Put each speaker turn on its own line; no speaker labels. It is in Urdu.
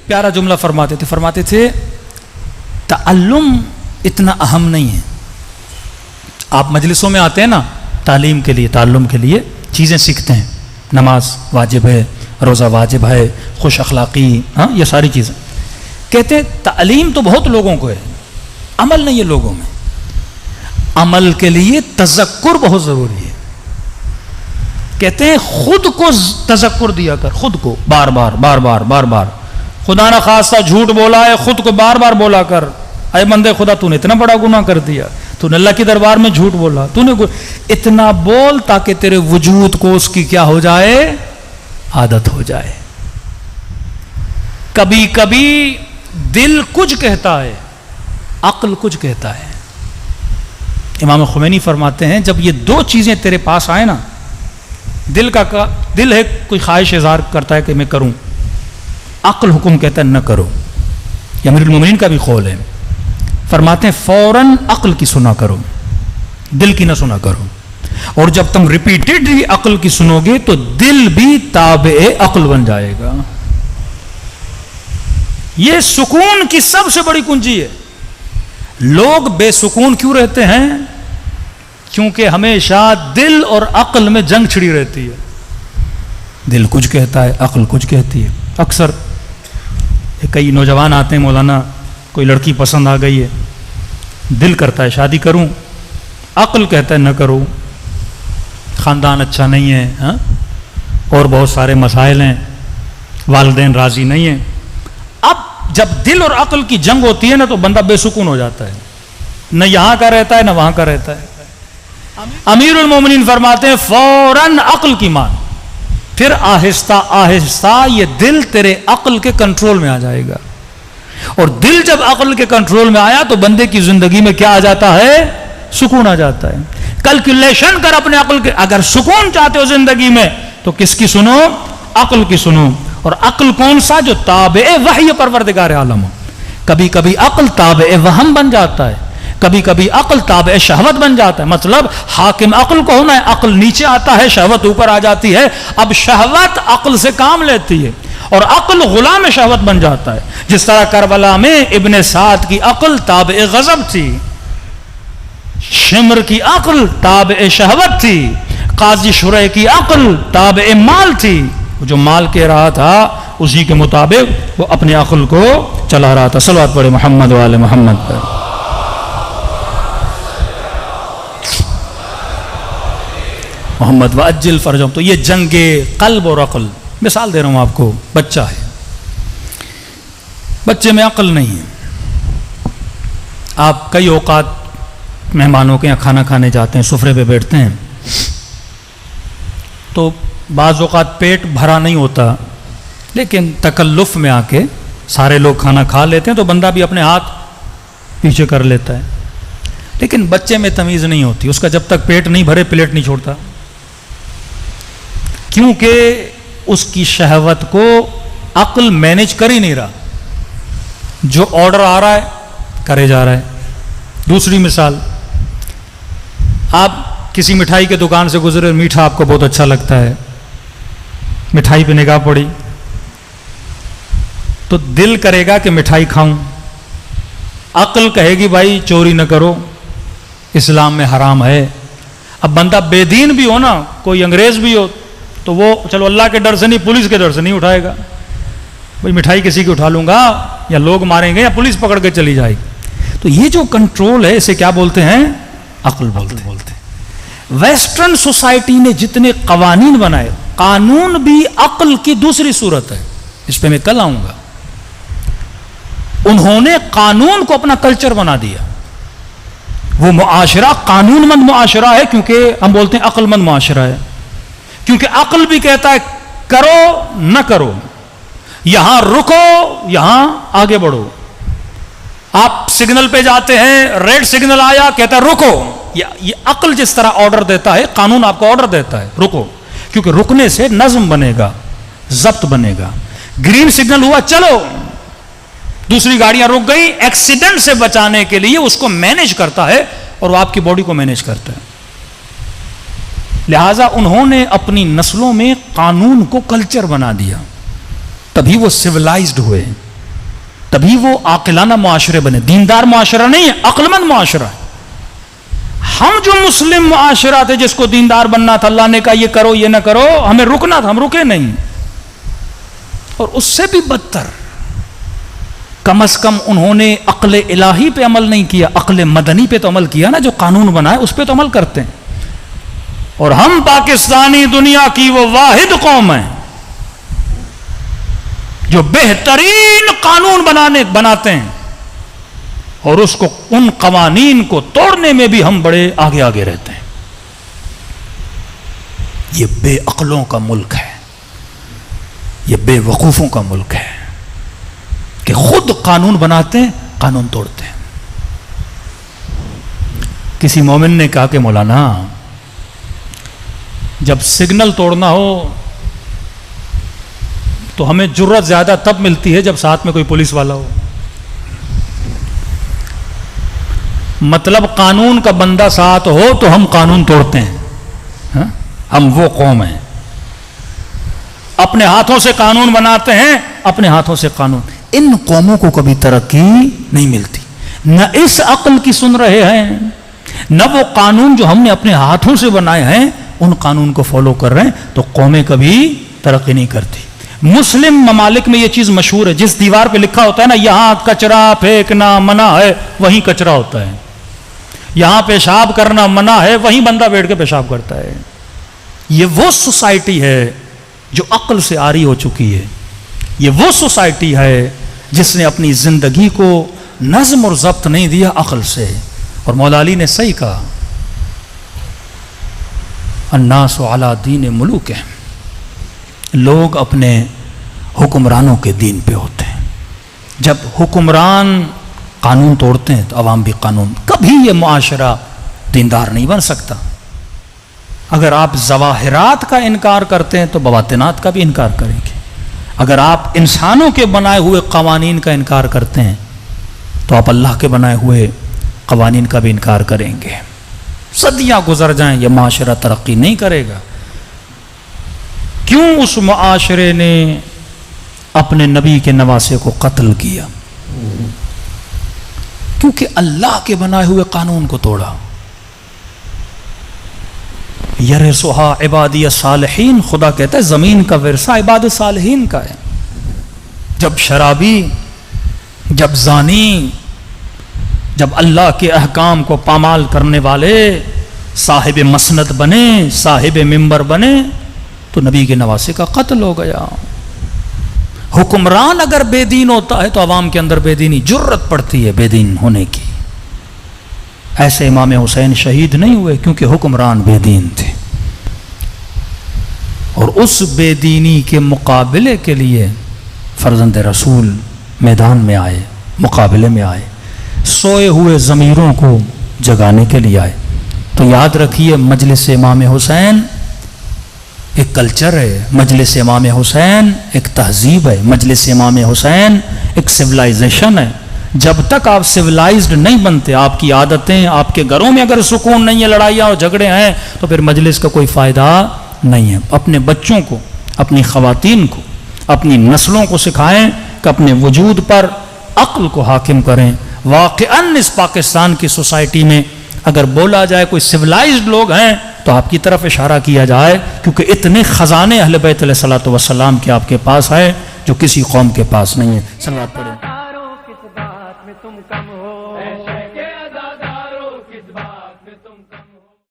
پیارا جملہ فرماتے تھے تعلم اتنا اہم نہیں ہے. آپ مجلسوں میں آتے ہیں نا تعلیم کے لیے، تعلم کے لیے چیزیں سیکھتے ہیں، نماز واجب ہے، روزہ واجب ہے، خوش اخلاقی، ہاں یہ ساری چیزیں. کہتے ہیں تعلیم تو بہت لوگوں کو ہے، عمل نہیں ہے لوگوں میں. عمل کے لیے تذکر بہت ضروری ہے. کہتے ہیں خود کو تذکر دیا کر، خود کو بار بار. خدا نہ خواستہ جھوٹ بولا ہے، خود کو بار بار بولا کر، اے بندے خدا تو نے اتنا بڑا گناہ کر دیا، تو نے اللہ کے دربار میں جھوٹ بولا، تو نے اتنا بول تاکہ تیرے وجود کو اس کی کیا ہو جائے، عادت ہو جائے. کبھی کبھی دل کچھ کہتا ہے، عقل کچھ کہتا ہے. امام خمینی فرماتے ہیں جب یہ دو چیزیں تیرے پاس آئے نا، دل ہے کوئی خواہش اظہار کرتا ہے کہ میں کروں، عقل حکم کہتا ہے نہ کرو. یہ امیر المومنین کا بھی قول ہے. فرماتے ہیں فوراً عقل کی سنا کرو، دل کی نہ سنا کرو. اور جب تم ریپیٹڈلی عقل کی سنو گے تو دل بھی تابع عقل بن جائے گا. یہ سکون کی سب سے بڑی کنجی ہے. لوگ بے سکون کیوں رہتے ہیں؟ کیونکہ ہمیشہ دل اور عقل میں جنگ چھڑی رہتی ہے. دل کچھ کہتا ہے، عقل کچھ کہتی ہے. اکثر کئی نوجوان آتے ہیں، مولانا کوئی لڑکی پسند آ گئی ہے، دل کرتا ہے شادی کروں، عقل کہتا ہے نہ کرو، خاندان اچھا نہیں ہے، ہاں اور بہت سارے مسائل ہیں، والدین راضی نہیں ہیں. اب جب دل اور عقل کی جنگ ہوتی ہے نا تو بندہ بے سکون ہو جاتا ہے، نہ یہاں کا رہتا ہے نہ وہاں کا رہتا ہے. امیر المومنین فرماتے ہیں فوراً عقل کی مان، پھر آہستہ آہستہ یہ دل تیرے عقل کے کنٹرول میں آ جائے گا. اور دل جب عقل کے کنٹرول میں آیا تو بندے کی زندگی میں کیا آ جاتا ہے؟ سکون آ جاتا ہے. کیلکولیشن کر اپنے عقل کے، اگر سکون چاہتے ہو زندگی میں تو کس کی سنو؟ عقل کی سنو. اور عقل کون سا؟ جو تابع وحی پروردگار عالم ہو. کبھی کبھی عقل تابع وہم بن جاتا ہے، کبھی کبھی عقل تابع شہوت بن جاتا ہے. مطلب حاکم عقل کو ہونا ہے، عقل نیچے آتا ہے، شہوت اوپر آ جاتی ہے. اب شہوت عقل سے کام لیتی ہے اور عقل غلام شہوت بن جاتا ہے. جس طرح کربلا میں ابن سعد کی عقل تابع غضب تھی، شمر کی عقل تابع شہوت تھی، قاضی شرح کی عقل تابع مال تھی. جو مال کہہ رہا تھا اسی کے مطابق وہ اپنے عقل کو چلا رہا تھا. صلوات پڑھے محمد وآل محمد پر. محمد وعجل فرجهم. تو یہ جنگ قلب اور عقل. مثال دے رہا ہوں آپ کو، بچہ ہے، بچے میں عقل نہیں ہے. آپ کئی اوقات مہمانوں کے یہاں کھانا کھانے جاتے ہیں، سفرے پہ بیٹھتے ہیں تو بعض اوقات پیٹ بھرا نہیں ہوتا، لیکن تکلف میں آ کے سارے لوگ کھانا کھا لیتے ہیں تو بندہ بھی اپنے ہاتھ پیچھے کر لیتا ہے. لیکن بچے میں تمیز نہیں ہوتی، اس کا جب تک پیٹ نہیں بھرے پلیٹ نہیں چھوڑتا، کیونکہ اس کی شہوت کو عقل مینج کر ہی نہیں رہا. جو آرڈر آ رہا ہے کرے جا رہا ہے. دوسری مثال، آپ کسی مٹھائی کے دکان سے گزرے، میٹھا آپ کو بہت اچھا لگتا ہے، مٹھائی پہ نگاہ پڑی تو دل کرے گا کہ مٹھائی کھاؤں، عقل کہے گی بھائی چوری نہ کرو، اسلام میں حرام ہے. اب بندہ بے دین بھی ہو نا، کوئی انگریز بھی ہو تو وہ چلو اللہ کے ڈر سے نہیں، پولیس کے ڈر سے نہیں اٹھائے گا. بھائی مٹھائی کسی کی اٹھا لوں گا یا لوگ ماریں گے یا پولیس پکڑ کے چلی جائے گی. تو یہ جو کنٹرول ہے اسے کیا بولتے ہیں؟ عقل بولتے ہیں. ویسٹرن سوسائٹی نے جتنے قوانین بنائے، قانون بھی عقل کی دوسری صورت ہے، اس پہ میں کل آؤں گا. انہوں نے قانون کو اپنا کلچر بنا دیا. وہ معاشرہ قانون مند معاشرہ ہے کیونکہ ہم بولتے ہیں عقل مند معاشرہ ہے، کیونکہ عقل بھی کہتا ہے کرو نہ کرو، یہاں رکو یہاں آگے بڑھو. آپ سگنل پہ جاتے ہیں، ریڈ سگنل آیا، کہتا ہے رکو. یہ عقل جس طرح آرڈر دیتا ہے، قانون آپ کو آرڈر دیتا ہے رکو، کیونکہ رکنے سے نظم بنے گا، ضبط بنے گا. گرین سگنل ہوا چلو، دوسری گاڑیاں رک گئی، ایکسیڈنٹ سے بچانے کے لیے اس کو مینیج کرتا ہے اور وہ آپ کی باڈی کو مینیج کرتا ہے. لہذا انہوں نے اپنی نسلوں میں قانون کو کلچر بنا دیا، تبھی وہ سویلائزڈ ہوئے. تبھی وہ عاقلانہ معاشرے بنے. دیندار معاشرہ نہیں ہے، عقل مند معاشرہ ہے. ہم جو مسلم معاشرہ تھے جس کو دیندار بننا تھا، اللہ نے کہا یہ کرو یہ نہ کرو، ہمیں رکنا تھا، ہم رکے نہیں. اور اس سے بھی بدتر، کم از کم انہوں نے عقل الہی پہ عمل نہیں کیا، عقل مدنی پہ تو عمل کیا نا. جو قانون بنا ہے اس پہ تو عمل کرتے ہیں. اور ہم پاکستانی دنیا کی وہ واحد قوم ہیں جو بہترین قانون بناتے ہیں، اور اس کو ان قوانین کو توڑنے میں بھی ہم بڑے آگے آگے رہتے ہیں. یہ بے عقلوں کا ملک ہے، یہ بے وقوفوں کا ملک ہے کہ خود قانون بناتے ہیں، قانون توڑتے ہیں. کسی مومن نے کہا کہ مولانا جب سگنل توڑنا ہو تو ہمیں جرت زیادہ تب ملتی ہے جب ساتھ میں کوئی پولیس والا ہو. مطلب قانون کا بندہ ساتھ ہو تو ہم قانون توڑتے ہیں. ہم وہ قوم ہیں اپنے ہاتھوں سے قانون بناتے ہیں، اپنے ہاتھوں سے قانون. ان قوموں کو کبھی ترقی نہیں ملتی، نہ اس عقل کی سن رہے ہیں، نہ وہ قانون جو ہم نے اپنے ہاتھوں سے بنائے ہیں ان قانون کو فالو کر رہے ہیں. تو قومیں کبھی ترقی نہیں کرتی. مسلم ممالک میں یہ چیز مشہور ہے، جس دیوار پہ لکھا ہوتا ہے نا یہاں کچرا پھینکنا منع ہے، وہیں کچرا ہوتا ہے. یہاں پیشاب کرنا منع ہے، وہیں بندہ بیٹھ کے پیشاب کرتا ہے. یہ وہ سوسائٹی ہے جو عقل سے عاری ہو چکی ہے. یہ وہ سوسائٹی ہے جس نے اپنی زندگی کو نظم اور ضبط نہیں دیا عقل سے. اور مولا علی نے صحیح کہا، الناس علی دین ملوکہم، لوگ اپنے حکمرانوں کے دین پہ ہوتے ہیں. جب حکمران قانون توڑتے ہیں تو عوام بھی قانون. کبھی یہ معاشرہ دیندار نہیں بن سکتا. اگر آپ ظواہرات کا انکار کرتے ہیں تو بواطنات کا بھی انکار کریں گے. اگر آپ انسانوں کے بنائے ہوئے قوانین کا انکار کرتے ہیں تو آپ اللہ کے بنائے ہوئے قوانین کا بھی انکار کریں گے. صدیاں گزر جائیں یہ معاشرہ ترقی نہیں کرے گا. کیوں اس معاشرے نے اپنے نبی کے نواسے کو قتل کیا؟ کیونکہ اللہ کے بنائے ہوئے قانون کو توڑا. یرثھا عبادی الصالحین، خدا کہتا ہے زمین کا ورثہ عباد صالحین کا ہے. جب شرابی، جب زانی، جب اللہ کے احکام کو پامال کرنے والے صاحب مسند بنے، صاحب منبر بنے، تو نبی کے نواسے کا قتل ہو گیا. حکمران اگر بے دین ہوتا ہے تو عوام کے اندر بے دینی جرت پڑتی ہے بے دین ہونے کی. ایسے امام حسین شہید نہیں ہوئے کیونکہ حکمران بے دین تھے. اور اس بے دینی کے مقابلے کے لیے فرزند رسول میدان میں آئے، مقابلے میں آئے، سوئے ہوئے ضمیروں کو جگانے کے لیے آئے. تو یاد رکھیے مجلس امام حسین ایک کلچر ہے، مجلس امام حسین ایک تہذیب ہے، مجلس امام حسین ایک سویلائزیشن ہے. جب تک آپ سویلائزڈ نہیں بنتے، آپ کی عادتیں، آپ کے گھروں میں اگر سکون نہیں ہے، لڑائیاں اور جھگڑے ہیں، تو پھر مجلس کا کوئی فائدہ نہیں ہے. اپنے بچوں کو، اپنی خواتین کو، اپنی نسلوں کو سکھائیں کہ اپنے وجود پر عقل کو حاکم کریں. واقعاً اس پاکستان کی سوسائٹی میں اگر بولا جائے کوئی سویلائزڈ لوگ ہیں تو آپ کی طرف اشارہ کیا جائے، کیونکہ اتنے خزانے اہل بیت علیہ الصلوۃ والسلام کے آپ کے پاس ہے جو کسی قوم کے پاس نہیں ہے. صلوات پڑھیں.